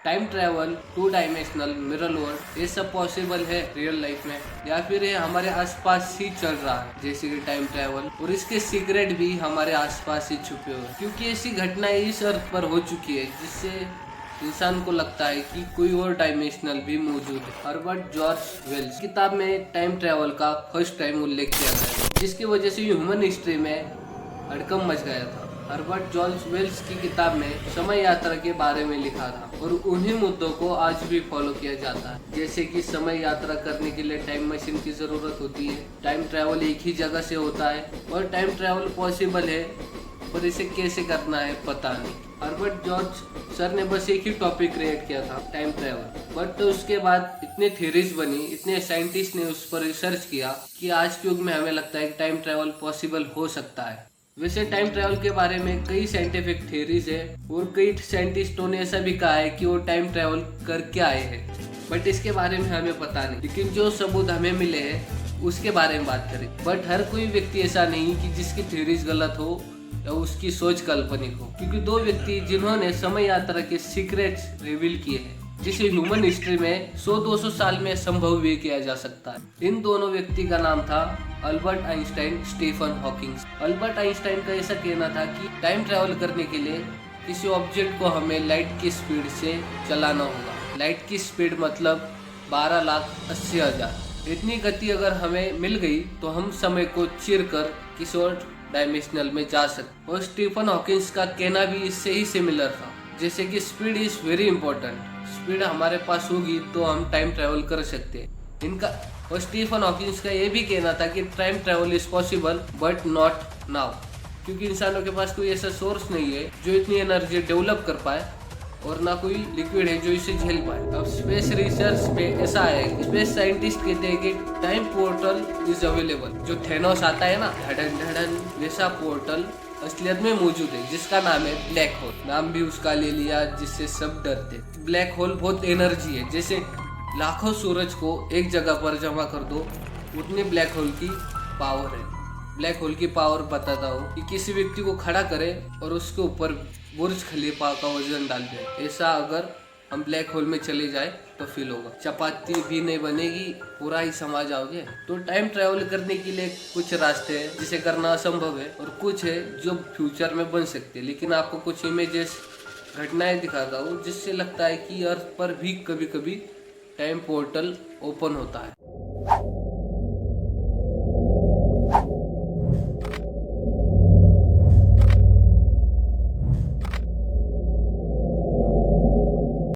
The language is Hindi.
Time travel, two dimensional, mirror world, ये सब पॉसिबल है रियल लाइफ में या फिर ये हमारे आसपास ही चल रहा है, जैसे कि टाइम ट्रैवल, और इसके सीक्रेट भी हमारे आसपास ही छुपे हुए हैं क्योंकि ऐसी घटनाएं इस अर्थ पर हो चुकी है जिससे इंसान को लगता है कि कोई और डायमेंशनल भी मौजूद है। हर्बर्ट जॉर्ज वेल्स किताब में टाइम ट्रैवल का फर्स्ट टाइम उल्लेख किया गया है, जिसकी वजह से ह्यूमन हिस्ट्री में हड़कंप मच गया था। हर्बर्ट जॉर्ज वेल्स की किताब में समय यात्रा के बारे में लिखा था और उन्हीं मुद्दों को आज भी फॉलो किया जाता है, जैसे कि समय यात्रा करने के लिए टाइम मशीन की जरूरत होती है, टाइम ट्रैवल एक ही जगह से होता है और टाइम ट्रैवल पॉसिबल है, पर इसे कैसे करना है पता नहीं। हर्बर्ट जॉर्ज सर ने बस एक ही टॉपिक क्रिएट किया था, टाइम ट्रैवल, बट तो उसके बाद इतने थ्योरीज बनी, इतने साइंटिस्ट ने उस पर रिसर्च किया कि आज के युग में हमें लगता है कि टाइम ट्रैवल पॉसिबल हो सकता है। वैसे टाइम ट्रैवल के बारे में कई साइंटिफिक थ्योरीज है और कई साइंटिस्टों ने ऐसा भी कहा है कि वो टाइम ट्रैवल करके आए हैं, बट इसके बारे में हमें पता नहीं। लेकिन जो सबूत हमें मिले हैं उसके बारे में बात करें, बट हर कोई व्यक्ति ऐसा नहीं कि जिसकी थ्योरीज गलत हो या उसकी सोच काल्पनिक हो, क्योंकि दो व्यक्ति जिन्होंने समय यात्रा के सीक्रेट्स रिवील किए हैं जिसे ह्यूमन हिस्ट्री में 100-200 साल में संभव भी किया जा सकता है। इन दोनों व्यक्ति का नाम था Albert Einstein, Stephen Hawking. Albert Einstein का ऐसा कहना था कि टाइम ट्रैवल करने के लिए किसी ऑब्जेक्ट को हमें लाइट की स्पीड से चलाना होगा। लाइट की स्पीड मतलब 12,80,000। इतनी गति अगर हमें मिल गई तो हम समय को चीर कर किसी और डायमेंशनल में जा सकते। और स्टीफन हॉकिंस का कहना भी इससे ही सिमिलर था, जैसे कि speed is very important, speed हमारे पास होगी तो हम टाइम ट्रैवल कर सकते हैं। इनका और स्टीफन हॉकिंस का ये भी कहना था कि time travel is possible but not now, क्योंकि इंसानों के पास कोई ऐसा सोर्स नहीं है जो इतनी एनर्जी डेवलप कर पाए और ना कोई लिक्विड है जो इसे झेल पाए। अब स्पेस रिसर्च पे ऐसा है, स्पेस साइंटिस्ट कहते हैं कि टाइम पोर्टल इज अवेलेबल। जो थेनोस आता है ना, धड़न धड़न, वैसा पोर्टल असलियत में मौजूद है जिसका नाम है ब्लैक होल। नाम भी उसका ले लिया जिससे सब डरते। ब्लैक होल बहुत एनर्जी है, जैसे लाखों सूरज को एक जगह पर जमा कर दो उतनी ब्लैक होल की पावर है। ब्लैक होल की पावर बताता हूँ कि किसी व्यक्ति को खड़ा करे और उसके ऊपर बुर्ज खलीफा का वजन डाल दे, ऐसा अगर हम ब्लैक होल में चले जाए तो फील होगा। चपाती भी नहीं बनेगी, पूरा ही समा जाओगे। तो टाइम ट्रैवल करने के लिए कुछ रास्ते हैं जिसे करना असंभव है और कुछ है जो फ्यूचर में बन सकते हैं। लेकिन आपको कुछ इमेजेस, घटनाएं दिखाता हूँ जिससे लगता है कि अर्थ पर भी कभी कभी टाइम पोर्टल ओपन होता है।